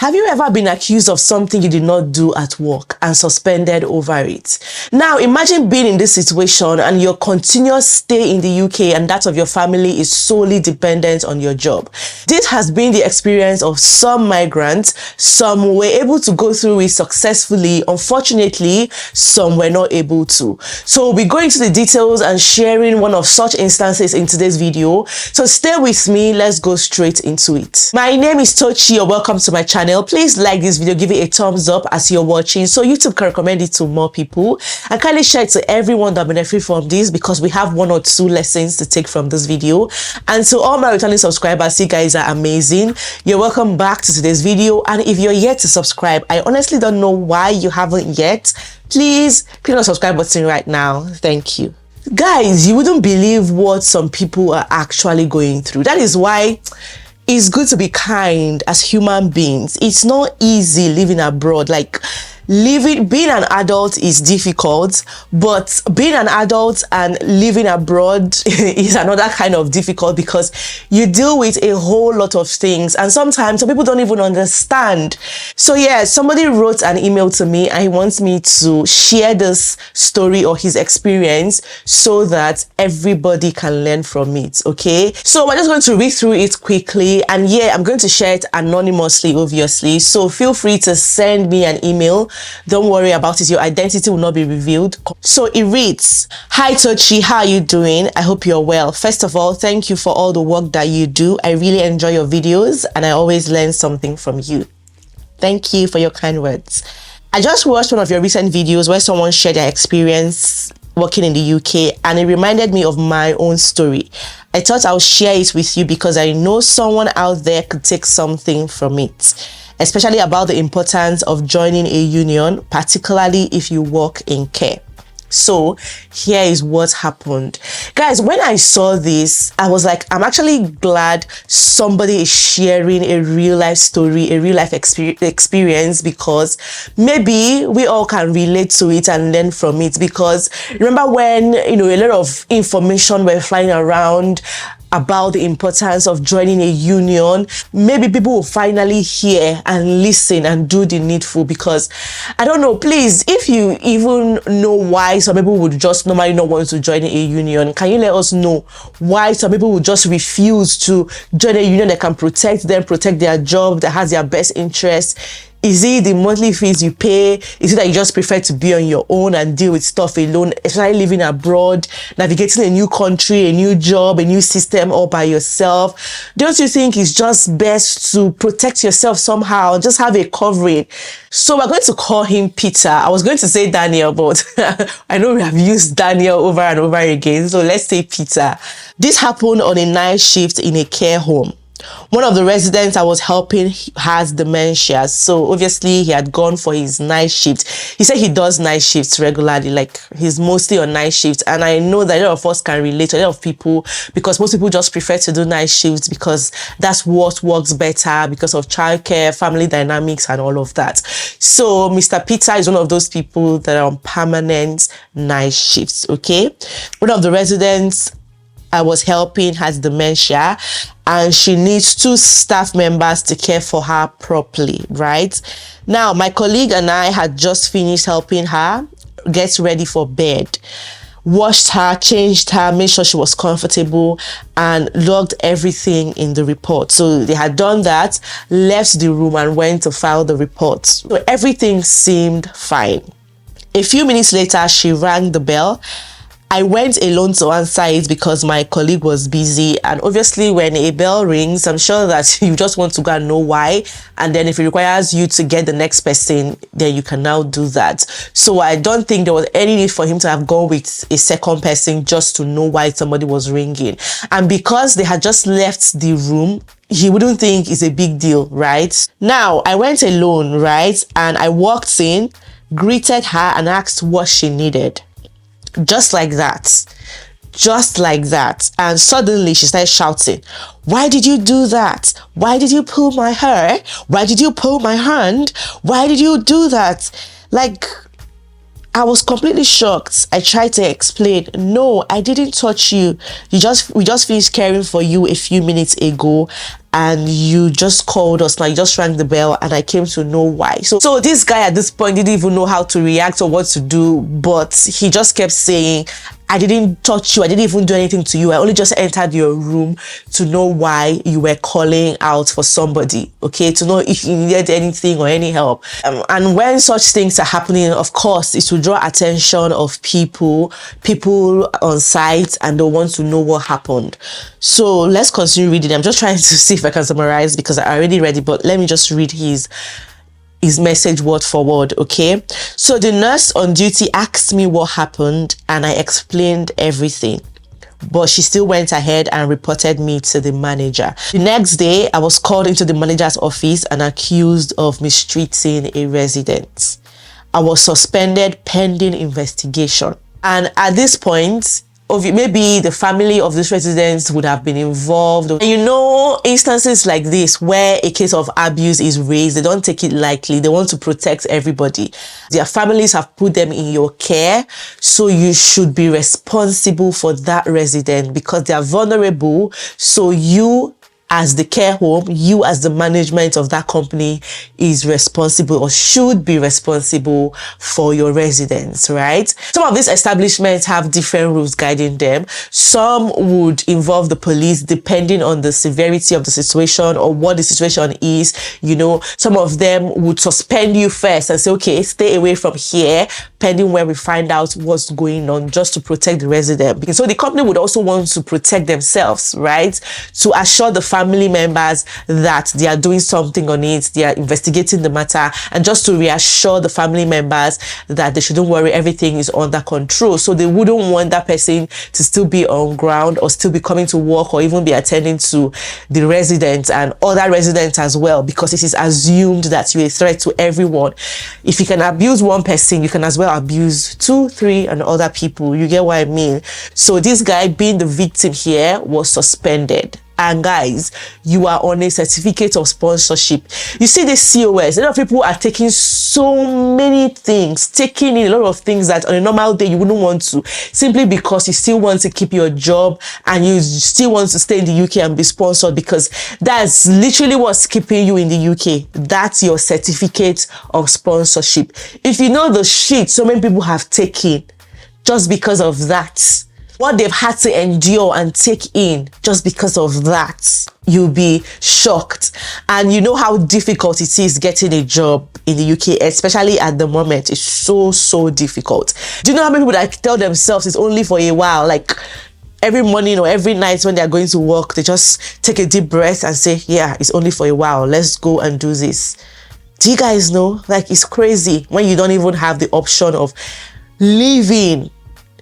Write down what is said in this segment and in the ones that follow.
Have you ever been accused of something you did not do at work and suspended over it? Now, imagine being in this situation and your continuous stay in the UK and that of your family is solely dependent on your job. This has been the experience of some migrants. Some were able to go through it successfully. Unfortunately, some were not able to. So we'll be going into the details and sharing one of such instances in today's video. So stay with me. Let's go straight into it. My name is Tochi, or welcome to my channel. Please like this video, give it a thumbs up as you're watching so YouTube can recommend it to more people, and kindly share it to everyone that benefit from this, because we have 1 or 2 lessons to take from this video. And to all my returning subscribers, you guys are amazing. You're welcome back to today's video, and if you're yet to subscribe, I honestly don't know why you haven't yet. Please click on the subscribe button right now. Thank you. Guys, you wouldn't believe what some people are actually going through. That is why it's good to be kind as human beings. It's not easy living abroad. Like, being an adult is difficult, but being an adult and living abroad is another kind of difficult, because you deal with a whole lot of things, and sometimes some people don't even understand. So yeah, somebody wrote an email to me and he wants me to share this story or his experience so that everybody can learn from it. Okay, so we're just going to read through it quickly, and yeah, I'm going to share it anonymously, obviously, so feel free to send me an email. Don't worry about it, your identity will not be revealed. So it reads, "Hi Tochi, how are you doing? I hope you're well. First of all, thank you for all the work that you do. I really enjoy your videos and I always learn something from you. Thank you for your kind words. I just watched one of your recent videos where someone shared their experience working in the UK, and it reminded me of my own story. I thought I'll share it with you because I know someone out there could take something from it, especially about the importance of joining a union, particularly if you work in care." So here is what happened. Guys, when I saw this, I was like, I'm actually glad somebody is sharing a real life story, a real life experience, because maybe we all can relate to it and learn from it. Because remember when, a lot of information were flying around about the importance of joining a union, maybe people will finally hear and listen and do the needful. Because I don't know, please, if you even know why some people would just normally not want to join a union, can you let us know why some people would just refuse to join a union that can protect them, protect their job, that has their best interests? Is it the monthly fees you pay? Is it that you just prefer to be on your own and deal with stuff alone, especially living abroad, navigating a new country, a new job, a new system all by yourself? Don't you think it's just best to protect yourself somehow, just have a covering? So we're going to call him Peter. I was going to say Daniel, but I know we have used Daniel over and over again, so let's say Peter. This happened on a night shift in a care home. One of the residents I was helping has dementia, so obviously he had gone for his night shift. He said he does night shifts regularly, like he's mostly on night shifts, and I know that a lot of us can relate to a lot of people, because most people just prefer to do night shifts because that's what works better because of childcare, family dynamics, and all of that. So Mr. Peter is one of those people that are on permanent night shifts. Okay, one of the residents I was helping has dementia, and she needs 2 staff members to care for her properly, right? Now, my colleague and I had just finished helping her get ready for bed, washed her, changed her, made sure she was comfortable, and logged everything in the report. So they had done that, left the room and went to file the report. So everything seemed fine. A few minutes later, she rang the bell. I went alone to answer it because my colleague was busy, and obviously when a bell rings, I'm sure that you just want to go and know why, and then if it requires you to get the next person, then you can now do that. So I don't think there was any need for him to have gone with a second person just to know why somebody was ringing. And because they had just left the room, he wouldn't think it's a big deal, right? Now, I went alone, right? And I walked in, greeted her and asked what she needed. Just like that. And suddenly she started shouting, "Why did you do that? Why did you pull my hair? Why did you pull my hand? Why did you do that?" Like, I was completely shocked. I tried to explain, "No, I didn't touch you. We just finished caring for you a few minutes ago, and you just called us. Now you just rang the bell and I came to know why. So this guy at this point didn't even know how to react or what to do, but he just kept saying, I didn't touch you, I didn't even do anything to you, I only just entered your room to know why you were calling out for somebody, okay, to know if you needed anything or any help. And when such things are happening, of course, it will draw attention of people on site, and they want to know what happened. So let's continue reading. I'm just trying to see if I can summarize because I already read it, but let me just read his message word for word, okay? So the nurse on duty asked me what happened and I explained everything, but she still went ahead and reported me to the manager. The next day, I was called into the manager's office and accused of mistreating a resident. I was suspended pending investigation. And at this point, maybe the family of these residents would have been involved. And you know, instances like this where a case of abuse is raised, they don't take it lightly. They want to protect everybody. Their families have put them in your care, so you should be responsible for that resident because they are vulnerable. So you, as the care home, you as the management of that company is responsible or should be responsible for your residents, right? Some of these establishments have different rules guiding them. Some would involve the police depending on the severity of the situation or what the situation is. You know, some of them would suspend you first and say, okay, stay away from here pending where we find out what's going on, just to protect the resident. Because so the company would also want to protect themselves, right? To assure the family members that they are doing something on it, they are investigating the matter, and just to reassure the family members that they shouldn't worry, everything is under control. So they wouldn't want that person to still be on ground or still be coming to work or even be attending to the residents and other residents as well, because it is assumed that you're a threat to everyone. If you can abuse one person, you can as well abuse 2, 3 and other people. You get what I mean? So this guy, being the victim here, was suspended. And guys, you are on a certificate of sponsorship. You see the COS, a lot of people are taking so many things, taking in a lot of things that on a normal day you wouldn't want to, simply because you still want to keep your job and you still want to stay in the UK and be sponsored, because that's literally what's keeping you in the UK. That's your certificate of sponsorship. If you know the shit so many people have taken just because of that, what they've had to endure and take in just because of that, you'll be shocked. And you know how difficult it is getting a job in the UK, especially at the moment. It's so difficult. Do you know how many people that tell themselves it's only for a while? Like every morning or every night when they're going to work, they just take a deep breath and say, yeah, it's only for a while. Let's go and do this. Do you guys know? Like, it's crazy when you don't even have the option of leaving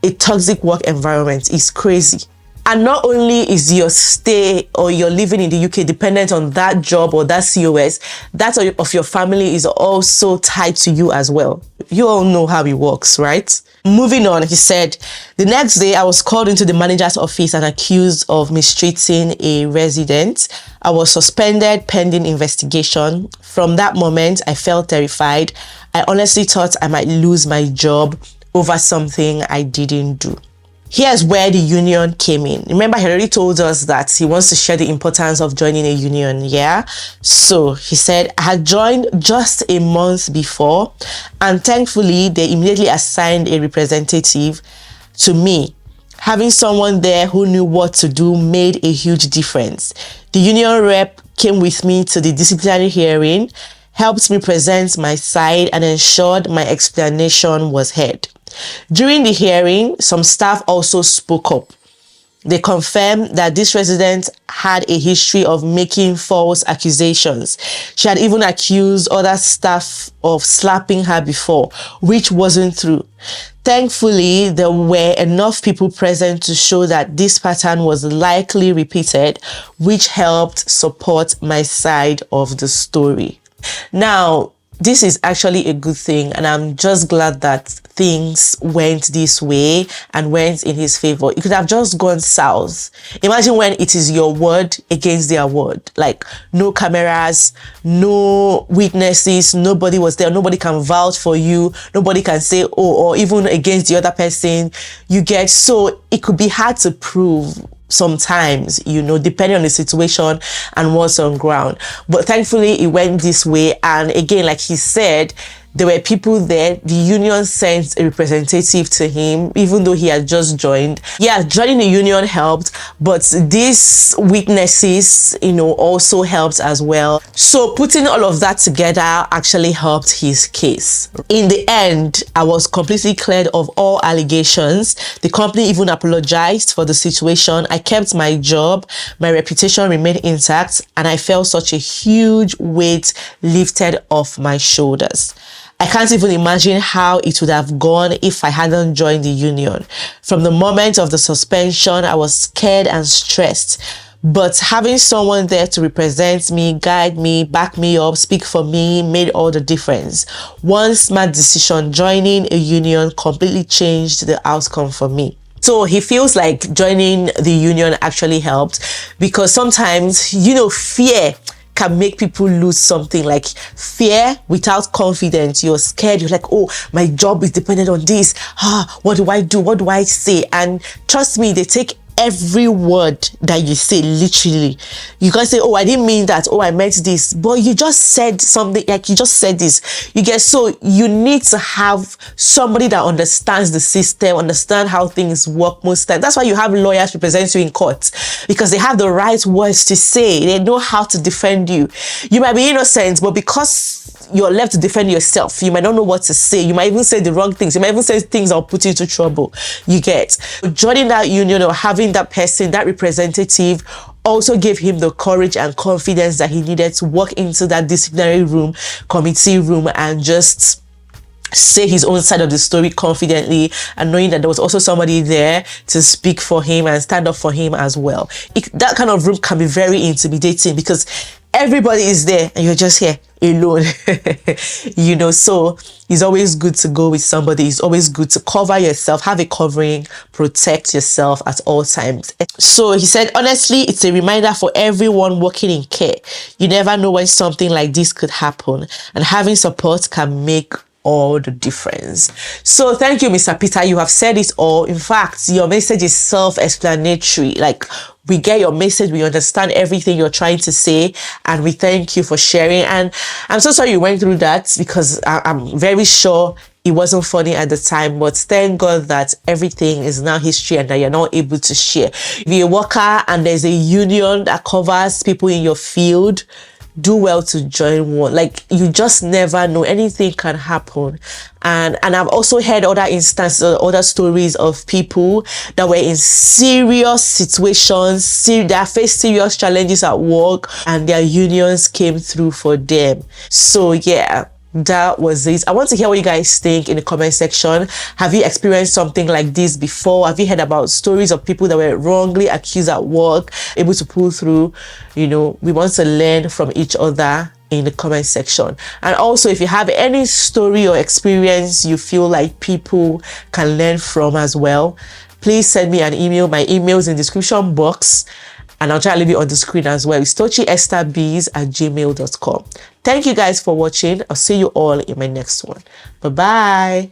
a toxic work environment. Is crazy. And not only is your stay or your living in the UK dependent on that job or that COS, that of your family is also tied to you as well. You all know how it works, right? Moving on, he said, the next day I was called into the manager's office and accused of mistreating a resident. I was suspended pending investigation. From that moment, I felt terrified. I honestly thought I might lose my job over something I didn't do. Here's where the union came in. Remember, he already told us that he wants to share the importance of joining a union, yeah? So he said, I had joined just a month before, and thankfully, they immediately assigned a representative to me. Having someone there who knew what to do made a huge difference. The union rep came with me to the disciplinary hearing, helped me present my side, and ensured my explanation was heard. During the hearing, some staff also spoke up. They confirmed that this resident had a history of making false accusations. She had even accused other staff of slapping her before, which wasn't true. Thankfully, there were enough people present to show that this pattern was likely repeated, which helped support my side of the story. Now, this is actually a good thing, and I'm just glad that things went this way and went in his favor. It could have just gone south. Imagine when it is your word against their word. Like, no cameras, no witnesses, nobody was there, nobody can vouch for you, nobody can say, oh, or even against the other person. You get, so it could be hard to prove sometimes, you know, depending on the situation and what's on ground. But thankfully it went this way. And again, like he said, there were people there. The union sent a representative to him, even though he had just joined. Yeah, joining the union helped, but these witnesses, you know, also helped as well. So putting all of that together actually helped his case. In the end, I was completely cleared of all allegations. The company even apologized for the situation. I kept my job, my reputation remained intact, and I felt such a huge weight lifted off my shoulders. I can't even imagine how it would have gone if I hadn't joined the union. From the moment of the suspension, I was scared and stressed. But having someone there to represent me, guide me, back me up, speak for me made all the difference. One smart decision, joining a union, completely changed the outcome for me. So he feels like joining the union actually helped, because sometimes, you know, fear can make people lose something. Like fear without confidence, you're scared, you're like, oh, my job is dependent on this, what do I do, what do I say? And trust me, they take every word that you say literally. You can say, oh, I didn't mean that, oh, I meant this, but you just said something, like you just said this, you get. So you need to have somebody that understands the system, understand how things work most times. That's why you have lawyers represent you in court, because they have the right words to say. They know how to defend you. You might be innocent, but because you're left to defend yourself, you might not know what to say. You might even say the wrong things. You might even say things that will put you into trouble. You get. Joining that union or having that person, that representative, also gave him the courage and confidence that he needed to walk into that disciplinary room, committee room, and just say his own side of the story confidently, and knowing that there was also somebody there to speak for him and stand up for him as well. That kind of room can be very intimidating, because everybody is there and you're just here alone. You know, so it's always good to go with somebody. It's always good to cover yourself, have a covering, protect yourself at all times. So he said, honestly, it's a reminder for everyone working in care. You never know when something like this could happen, and having support can make all the difference. So thank you, Mr. Peter. You have said it all. In fact, your message is self-explanatory. Like, we get your message, we understand everything you're trying to say, and we thank you for sharing. And I'm so sorry you went through that, because I'm very sure it wasn't funny at the time, but thank God that everything is now history and that you're not able to share. If you're a worker and there's a union that covers people in your field, do well to join one. Like, you just never know, anything can happen. And I've also heard other instances, other stories of people that were in serious situations, that faced serious challenges at work, and their unions came through for them. So yeah, that was it. I want to hear what you guys think in the comment section. Have you experienced something like this before? Have you heard about stories of people that were wrongly accused at work, able to pull through? You know, we want to learn from each other in the comment section. And also, if you have any story or experience you feel like people can learn from as well, please send me an email. My email is in the description box, and I'll try to leave it on the screen as well. It's tochiestherbiz@gmail.com. Thank you guys for watching. I'll see you all in my next one. Bye-bye.